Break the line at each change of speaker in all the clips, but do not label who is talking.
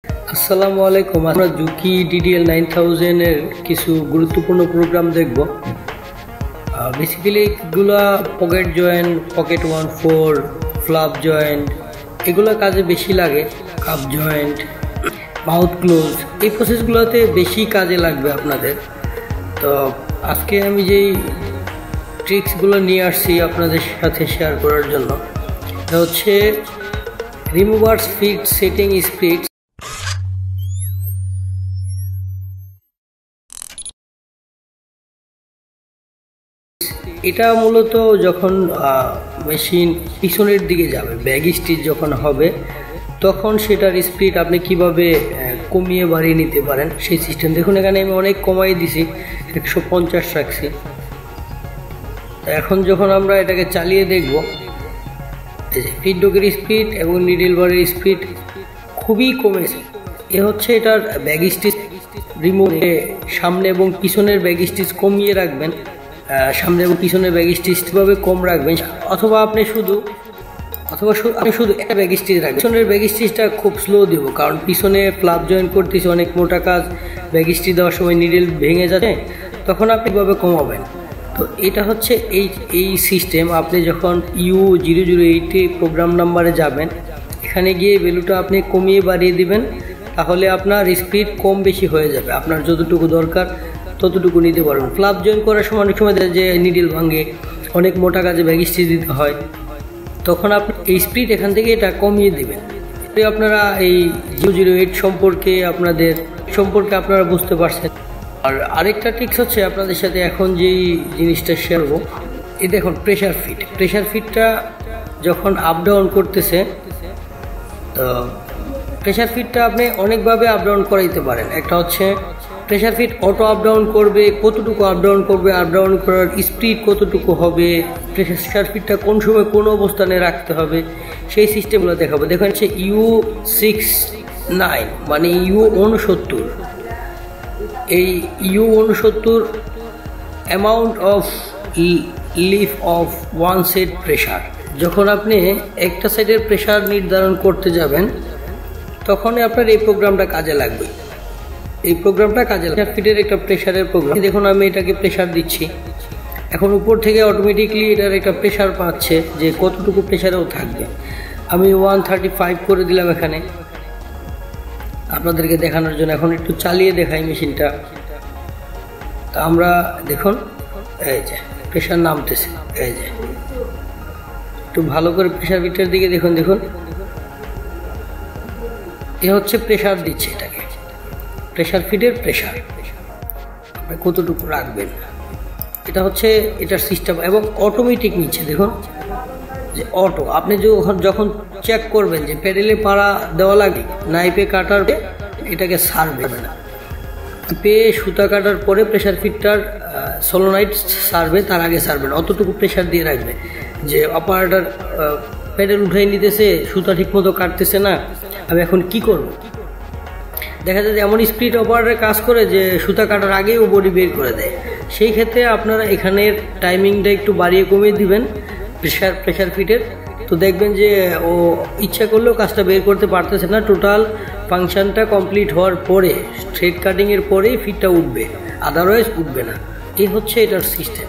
আসসালামু আলাইকুম। আমরা জুকি ডিডিএল 9000 এর কিছু গুরুত্বপূর্ণ প্রোগ্রাম দেখব। বেসিক্যালি এগুলা pocket joint, pocket 14, flap joint, এগুলো কাজে বেশি লাগে। কাপ জয়েন্ট, মাউথ ক্লোজ, এই প্রসেসগুলোতে বেশি কাজে লাগবে আপনাদের। তো আজকে আমি যেই ট্রিক্সগুলো নিয়ে আসছি আপনাদের সাথে শেয়ার করার জন্য, এটা হচ্ছে রিমুভার ফিট সেটিং স্পিড। এটা মূলত যখন মেশিন পিছনের দিকে যাবে, ব্যাগ স্টিচ যখন হবে, তখন সেটার স্পিড আপনি কিভাবে কমিয়ে বাড়িয়ে নিতে পারেন সেই সিস্টেম। দেখুন এখানে আমি অনেক কমাই দিছি, 150 রাখছি। এখন যখন আমরা এটাকে চালিয়ে দেখব, ফিড ডকের স্পিড এবং নিডল বারের স্পিড খুবই কমেছে। এ হচ্ছে এটার ব্যাগ স্টিচ রিমুভে সামনে এবং পিছনের ব্যাগ স্টিচ কমিয়ে রাখবেন, সামনে এবং পিছনের ব্যাগ স্টিচভাবে কম রাখবেন, অথবা আপনি শুধু একটা ব্যাগ স্টিচ রাখবেন। পিছনের ব্যাগ স্টিচটা খুব স্লো দেব, কারণ পিছনে ফ্লাপ জয়েন করতেছে, অনেক মোটা কাজ, ব্যাগ স্টিচ দেওয়ার সময় নিডল ভেঙে যাচ্ছে, তখন আপনি কীভাবে কমাবেন। তো এটা হচ্ছে এই সিস্টেম। আপনি যখন U008 প্রোগ্রাম নাম্বারে যাবেন, এখানে গিয়ে ভ্যালুটা আপনি কমিয়ে বাড়িয়ে দিবেন, তাহলে আপনার স্পিড কম বেশি হয়ে যাবে। আপনার যতটুকু দরকার ততটুকু নিতে পারবেন। ফ্লাপ জয়েন করার সময় অনেক সময় যে নিডল ভাঙে, অনেক মোটা কাজে ব্যাগ স্টিচ দিতে হয়, তখন আপনি এই স্পিড এখান থেকে এটা কমিয়ে দেবেন। আপনারা এই U008 সম্পর্কে আপনারা বুঝতে পারছেন। আর আরেকটা ট্রিক্স হচ্ছে আপনাদের সাথে এখন যেই জিনিসটা শেয়ার করব, এই দেখুন প্রেশার ফিটটা যখন আপ ডাউন করতেছে, তো প্রেশার ফিটটা আপনি অনেকভাবে আপ ডাউন করাইতে পারেন। একটা হচ্ছে pressure fit auto up down করবে, কতটুকু আপ ডাউন করবে, আপ ডাউন করার স্পিড কতটুকু হবে, প্রেশার ফিটটা কোন সময় কোন অবস্থানে রাখতে হবে, সেই সিস্টেমগুলো দেখাবো। দেখুন হচ্ছে U69 মানে U69, এই U69 amount of leaf of one side pressure. যখন আপনি একটা সাইডের প্রেশার নির্ধারণ করতে যাবেন, তখনই আপনার এই প্রোগ্রামটা কাজে লাগবে। এই প্রোগ্রামটা প্রেশার ফিটের একটা প্রেশারের প্রোগ্রাম। দেখুন আমি এটাকে প্রেশার দিচ্ছি, এখন উপর থেকে অটোমেটিকলি এটার একটা প্রেশার পাচ্ছে যে কতটুকু প্রেশারেও থাকবে। আমি 135 করে দিলাম এখানে আপনাদেরকে দেখানোর জন্য। এখন একটু চালিয়ে দেখাই মেশিনটা। তা আমরা দেখুন এই যে প্রেশার নামতেছে, এই যে একটু ভালো করে প্রেশার ফিটের দিকে দেখুন। এ হচ্ছে প্রেশার দিচ্ছে, এটাকে প্রেশার ফিটের প্রেশার আপনি কতটুকু রাখবেন, এটা হচ্ছে এটার সিস্টেম। এবং অটোমেটিক নিচ্ছে, দেখুন যে অটো। আপনি যখন চেক করবেন যে প্যাডেলে পাড়া দেওয়া লাগে, নাইপে কাটার এটাকে সারবে না, সুতা কাটার পরে প্রেশার ফিটটার সলোনাইড সারবে, তার আগে সারবে না। অতটুকু প্রেশার দিয়ে রাখবে যে অপারেটর প্যাডেল উঠাই নিতেছে, সুতা ঠিক মতো কাটতেছে না, আমি এখন কি করব। দেখা যায় যে এমন স্পিড অপারেটর কাজ করে যে সুতা কাটার আগেই ও বডি বের করে দেয়। সেই ক্ষেত্রে আপনারা এখানের টাইমিংটা একটু বাড়িয়ে কমিয়ে দিবেন প্রেশার ফিটের। তো দেখবেন যে ও ইচ্ছা করলেও কাজটা বের করতে পারতেছে না। টোটাল ফাংশনটা কমপ্লিট হওয়ার পরে, থ্রেড কাটিংয়ের পরেই ফিটটা উঠবে, আদারওয়াইজ উঠবে না। এই হচ্ছে এটার সিস্টেম।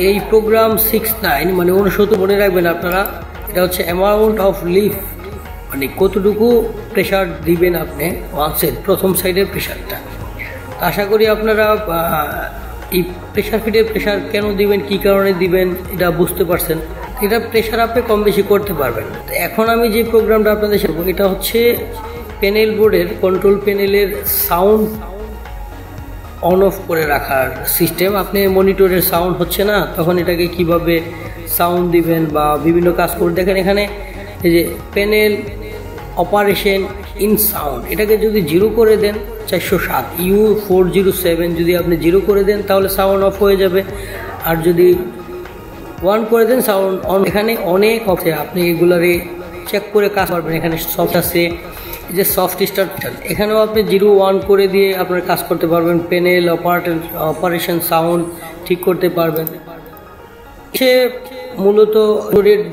এই প্রোগ্রাম 69 মানে 69 মনে রাখবেন আপনারা। এটা হচ্ছে অ্যামাউন্ট অফ লিফ, মানে কতটুকু প্রেশার দিবেন আপনি ওয়ান সাইড, প্রথম সাইডের প্রেশারটা। আশা করি আপনারা এই প্রেশার ফিটের প্রেশার কেন দিবেন, কি কারণে দিবেন, এটা বুঝতে পারছেন। এটা প্রেশার আপনি কম বেশি করতে পারবেন। এখন আমি যে প্রোগ্রামটা আপনাদের শেখাবো, এটা হচ্ছে প্যানেল বোর্ডের কন্ট্রোল প্যানেলের সাউন্ড অন অফ করে রাখার সিস্টেম। আপনি মনিটরের সাউন্ড হচ্ছে না, তখন এটাকে কিভাবে সাউন্ড দিবেন বা বিভিন্ন কাজ করে। দেখেন এখানে এই যে প্যানেল অপারেশন ইন সাউন্ড, এটাকে যদি 0 করে দেন, 407 U407 যদি আপনি 0 করে দেন, তাহলে সাউন্ড অফ হয়ে যাবে। আর যদি 1 করে দেন, সাউন্ড অন। এখানে অনেক আছে, আপনি এগুলারে চেক করে কাজ করবেন। এখানে সফট আছে, যে সফট স্টার্ট, এখানেও আপনি 0-1 করে দিয়ে আপনার কাজ করতে পারবেন। প্যানেল অপারেশন সাউন্ড ঠিক করতে পারবেন। সে মূলত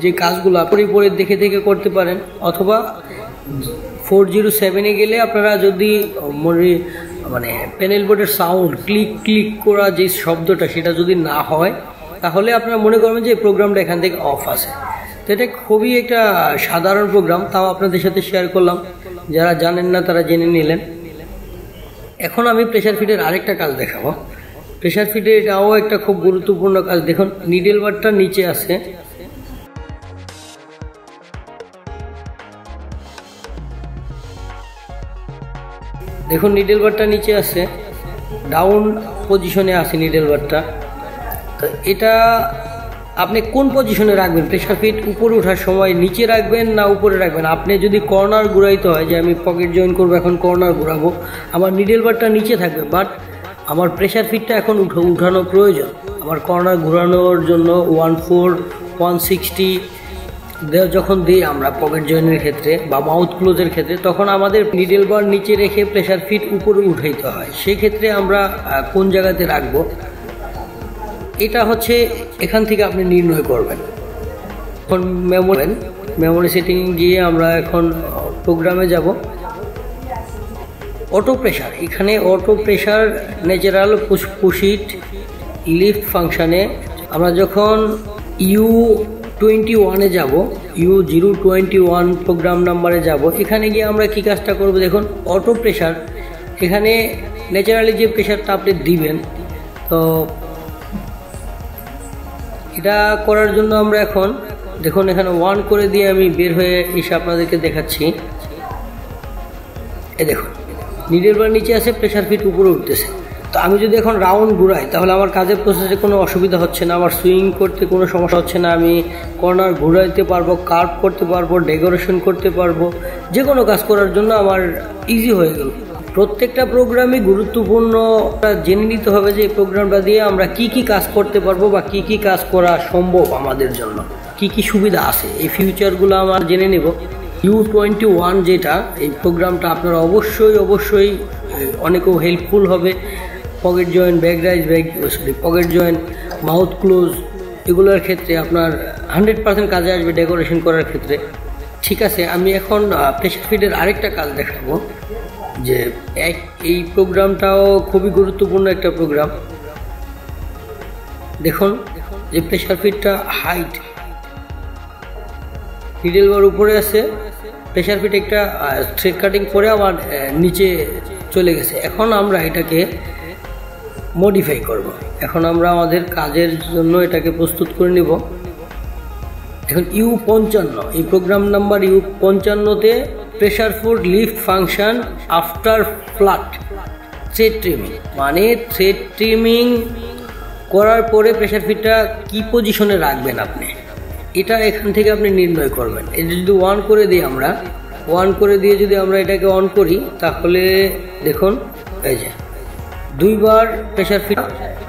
যে কাজগুলো পরে দেখে করতে পারেন, অথবা 407-এ গেলে আপনারা যদি মানে প্যানেল বোর্ডের সাউন্ড ক্লিক ক্লিক করা যে শব্দটা সেটা যদি না হয় তাহলে আপনারা মনে করবেন যে এই প্রোগ্রামটা এখান থেকে অফ আছে। তো এটা খুবই একটা সাধারণ প্রোগ্রাম, তাও আপনাদের সাথে শেয়ার করলাম, যারা জানেন না তারা জেনে নিলেন। এখন আমি প্রেসার ফিটের আরেকটা কাজ দেখাবো। প্রেসার ফিটে এটাও একটা খুব গুরুত্বপূর্ণ কাজ। দেখুন নিডেল বারটা নিচে আছে, দেখুন নিডেল বারটা নিচে আছে, ডাউন পজিশনে আছে নিডেল বারটা। তো এটা আপনি কোন পজিশনে রাখবেন? প্রেসার ফিট উপরে ওঠার সময় নিচে রাখবেন না উপরে রাখবেন? আপনি যদি কর্নার ঘুরাইতে হয়, যে আমি পকেট জয়েন করবো, এখন কর্নার ঘুরাবো, আমার নিডেল বারটা নিচে থাকবে, বাট আমার প্রেসার ফিটটা এখন উঠানো প্রয়োজন। আমার কর্নার ঘুরানোর জন্য 14, 160 যখন দিই আমরা পকেট জয়েনের ক্ষেত্রে বা মাউথ ক্লোজের ক্ষেত্রে, তখন আমাদের নিডেল বার নিচে রেখে প্রেসার ফিট উপরে উঠাইতে হয়। সেক্ষেত্রে আমরা কোন জায়গাতে রাখবো, এটা হচ্ছে এখান থেকে আপনি নির্ণয় করবেন। এখন মেমোরি সেটিং গিয়ে আমরা এখন প্রোগ্রামে যাব। অটো প্রেসার, এখানে অটো প্রেসার ন্যাচারাল পুশ-ইট লিফট ফাংশানে আমরা যখন U21-এ যাব, U021 প্রোগ্রাম নাম্বারে যাব, এখানে গিয়ে আমরা কি কাজটা করব দেখুন। অটো প্রেসার, এখানে ন্যাচারালি যে প্রেসারটা আপনি দিবেন, তো এটা করার জন্য আমরা এখন দেখুন এখানে 1 করে দিয়ে আমি বের হয়ে এসে আপনাদেরকে দেখাচ্ছি। এই দেখুন নিডেল বার নিচে আছে, প্রেসার ফিট উপরে উঠতেছে। তো আমি যদি এখন রাউন্ড ঘুরাই তাহলে আমার কাজের প্রসেসে কোনো অসুবিধা হচ্ছে না, আমার সুইং করতে কোনো সমস্যা হচ্ছে না, আমি কর্নার ঘুরাইতে পারবো, কার্ভ করতে পারবো, ডেকোরেশন করতে পারবো, যে কোনো কাজ করার জন্য আমার ইজি হয়ে গেল। প্রত্যেকটা প্রোগ্রামই গুরুত্বপূর্ণ, জেনে নিতে হবে যে এই প্রোগ্রামটা দিয়ে আমরা কি কি কাজ করতে পারবো বা কি কি কাজ করা সম্ভব আমাদের জন্য, কি কি সুবিধা আছে, এই ফিউচারগুলো আমরা জেনে নেব। U21 যেটা, এই প্রোগ্রামটা আপনারা অবশ্যই অনেকেও হেল্পফুল হবে। Pocket join, pocket join, mouth close, এগুলোর ক্ষেত্রে আপনার 100% কাজে আসবে ডেকোরেশন করার ক্ষেত্রে। ঠিক আছে, আমি এখন প্রেসার ফিটের আরেকটা কাজ দেখাবো, যে এই প্রোগ্রামটাও খুবই গুরুত্বপূর্ণ একটা প্রোগ্রাম। দেখুন যে প্রেসার ফিটটা হাইট, নিডেল বার উপরে আছে, প্রেসার ফিট একটা থ্রেড কাটিং করে আবার নিচে চলে গেছে। এখন আমরা এটাকে মডিফাই করব, এখন আমরা আমাদের কাজের জন্য এটাকে প্রস্তুত করে নিব। এখন U55, এই প্রোগ্রাম নাম্বার U55-তে pressure foot lift function after flat thread trimming, মানে থ্রেড ট্রিমিং করার পরে প্রেসার ফিটটা কি পজিশনে রাখবেন আপনি, এটা এখান থেকে আপনি নির্ণয় করবেন। এটা যদি 1 করে দিই, আমরা 1 করে দিয়ে যদি আমরা এটাকে অন করি, তাহলে দেখুন এই যে 2 বার প্রেসার ফিট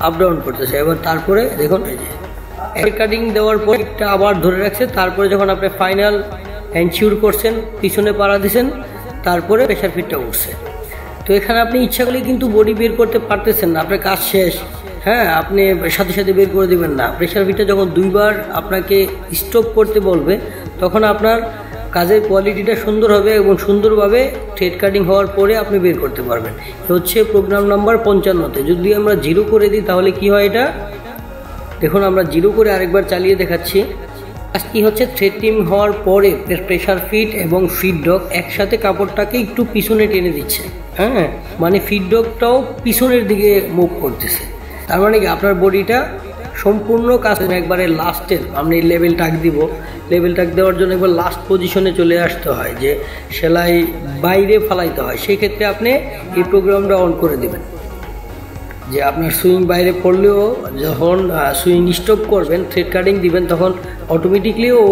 আপ ডাউন করতেছে। এবার তারপরে দেখুন এই যে কাটিং দেওয়ার পর এটা আবার ধরে রাখছে, তারপরে যখন আপনি ফাইনাল এনশিওর করছেন, পিছনে পাড়া দিচ্ছেন, তারপরে প্রেসার ফিটটা উঠছে। তো এখানে আপনি ইচ্ছা করলে কিন্তু বডি বের করতে পারতেছেন না, আপনার কাজ শেষ, হ্যাঁ, আপনি সাথে সাথে বের করে দেবেন না। প্রেসার ফিটটা যখন 2 বার আপনাকে স্টপ করতে বলবে, তখন আপনার কাজের কোয়ালিটিটা সুন্দর হবে এবং সুন্দরভাবে থ্রেড কাটিং হওয়ার পরে আপনি বের করতে পারবেন। হচ্ছে প্রোগ্রাম নাম্বার 55-তে যদি আমরা 0 করে দিই তাহলে কি হয়, এটা দেখুন আমরা 0 করে আরেকবার চালিয়ে দেখাচ্ছি। আজ কি হচ্ছে, থ্রেড ট্রিম হওয়ার পরে প্রেসার ফিট এবং ফিড ডগ একসাথে কাপড়টাকে একটু পিছনে টেনে দিচ্ছে, হ্যাঁ, মানে ফিড ডগটাও পিছনের দিকে মুভ করতেছে। তার মানে কি আপনার বডিটা সম্পূর্ণ কাজ একবারে লাস্টের, আপনি লেভেল টাক দিব, লেভেল টাক দেওয়ার জন্য একবার লাস্ট পজিশনে চলে আসতে হয়, যে সেলাই বাইরে ফালাইতে হয়। সেই ক্ষেত্রে আপনি এই প্রোগ্রামটা অন করে দেবেন, যে আপনার সুইং বাইরে পড়লেও যখন সুইং স্টপ করবেন, থ্রেড কাটিং দিবেন, তখন অটোমেটিকলি ও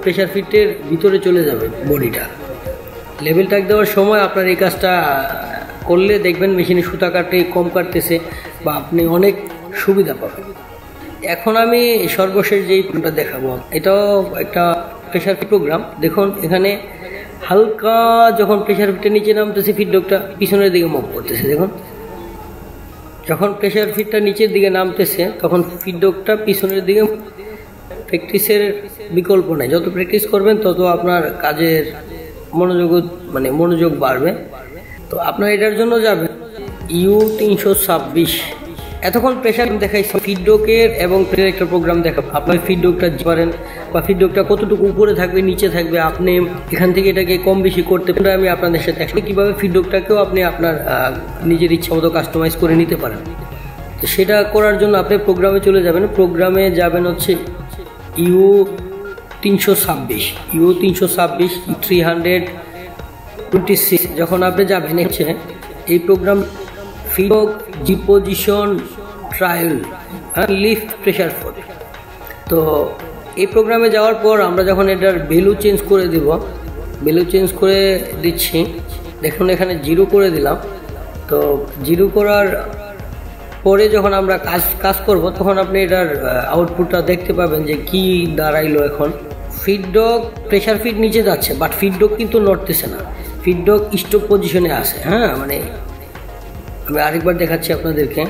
প্রেসার ফিটের ভিতরে চলে যাবে বডিটা। লেভেল টাক দেওয়ার সময় আপনার এই কাজটা করলে দেখবেন মেশিনে সুতা কাটে কম কাটতেছে বা আপনি অনেক সুবিধা পাবেন। এখন আমি সর্বশেষ যেই প্রোগ্রামটা দেখাবো, এটাও একটা প্রেসার ফিট প্রোগ্রাম। দেখুন এখানে হালকা যখন প্রেসার ফিটটা নিচে নামতেছে, ফিড ডগটা পিছনের দিকে মুভ করতেছে। দেখুন যখন প্রেসার ফিটটা নিচের দিকে নামতেছে, তখন ফিড ডগটা পিছনের দিকে। প্র্যাকটিসের বিকল্প নেই, যত প্র্যাকটিস করবেন তত আপনার কাজের মনোযোগ বাড়বে। তো আপনার এটার জন্য যাবেন U326। এতক্ষণ প্রেশার দেখাইছি, ফিডডকের এবং একটা প্রোগ্রাম দেখাবো। আপনার ফিডডকটা পারেন বা ফিডডকটা কতটুকু উপরে থাকবে নিচে থাকবে, আপনি এখান থেকে এটাকে কম বেশি করতে পারেন। আমি আপনাদের সাথে দেখাবো কিভাবে ফিডডকটাকেও আপনি আপনার নিজের ইচ্ছা মতো কাস্টমাইজ করে নিতে পারেন। তো সেটা করার জন্য আপনি প্রোগ্রামে চলে যাবেন। প্রোগ্রামে যাবেন হচ্ছে U326 326 যখন আপনি যাবেন হচ্ছে এই প্রোগ্রাম ফিডডক deposition trial lift pressure force. তো এই প্রোগ্রামে যাওয়ার পর আমরা যখন এটার ভ্যালু চেঞ্জ করে দিব, ভ্যালু চেঞ্জ করে দিচ্ছি, দেখুন এখানে 0 করে দিলাম। তো 0 করার পরে যখন আমরা কাজ করব তখন আপনি এটার আউটপুটটা দেখতে পাবেন যে কি দাঁড়াইলো। এখন ফিডডক প্রেশার ফিড নিচে যাচ্ছে, বাট ফিডডক কিন্তু নড়তেছে না, ফিডডক স্টপ পজিশনে আছে। আমি আরেকবার দেখাচ্ছি আপনাদেরকে।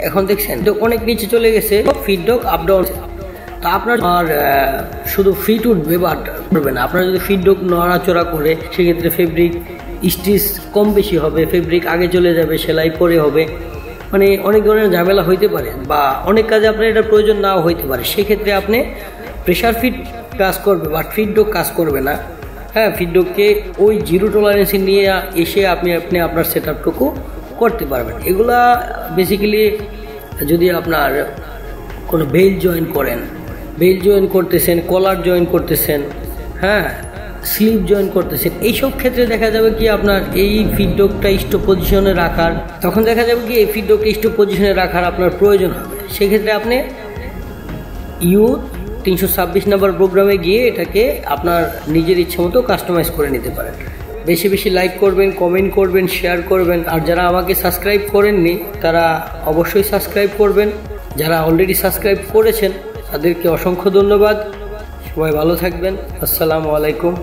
এখন দেখছেন অনেক নিচে চলে গেছে, ফিডডক আপ ডাউন। তো আপনার শুধু ফিট উঠবে বাট করবে না। আপনার যদি ফিডডক নড়াচড়া করে সেক্ষেত্রে ফেব্রিক স্টিচ কম বেশি হবে, ফেব্রিক আগে চলে যাবে, সেলাই পরে হবে, অনেক ধরনের ঝামেলা হইতে পারে বা অনেক কাজে আপনার এটা প্রয়োজন নাও হইতে পারে। সেক্ষেত্রে আপনি প্রেশার ফিড কাজ করবে বাট ফিডডক কাজ করবে না। ফিডডককে ওই 0 টলারেন্স নিয়ে এসে আপনি আপনার সেট আপটুকু করতে পারবেন। এগুলা বেসিক্যালি যদি আপনার কোনো বেল্ট জয়েন করেন, বেল্ট জয়েন করতেছেন, কলার জয়েন করতেছেন, স্লিভ জয়েন করতেছেন, এইসব ক্ষেত্রে দেখা যাবে কি আপনার এই ফিডডকটা স্টপ পজিশনে রাখার, তখন দেখা যাবে কি এই ফিডডকটা স্টপ পজিশনে রাখার আপনার প্রয়োজন হবে। সেক্ষেত্রে আপনি U326 নাম্বার প্রোগ্রামে গিয়ে এটাকে আপনার নিজের ইচ্ছে মতো কাস্টমাইজ করে নিতে পারেন। বেশি বেশি লাইক করবেন, কমেন্ট করবেন, শেয়ার করবেন। আর যারা আমাকে সাবস্ক্রাইব করেননি তারা অবশ্যই সাবস্ক্রাইব করবেন। যারা অলরেডি সাবস্ক্রাইব করেছেন তাদেরকে অসংখ্য ধন্যবাদ। সবাই ভালো থাকবেন। আসসালামু আলাইকুম।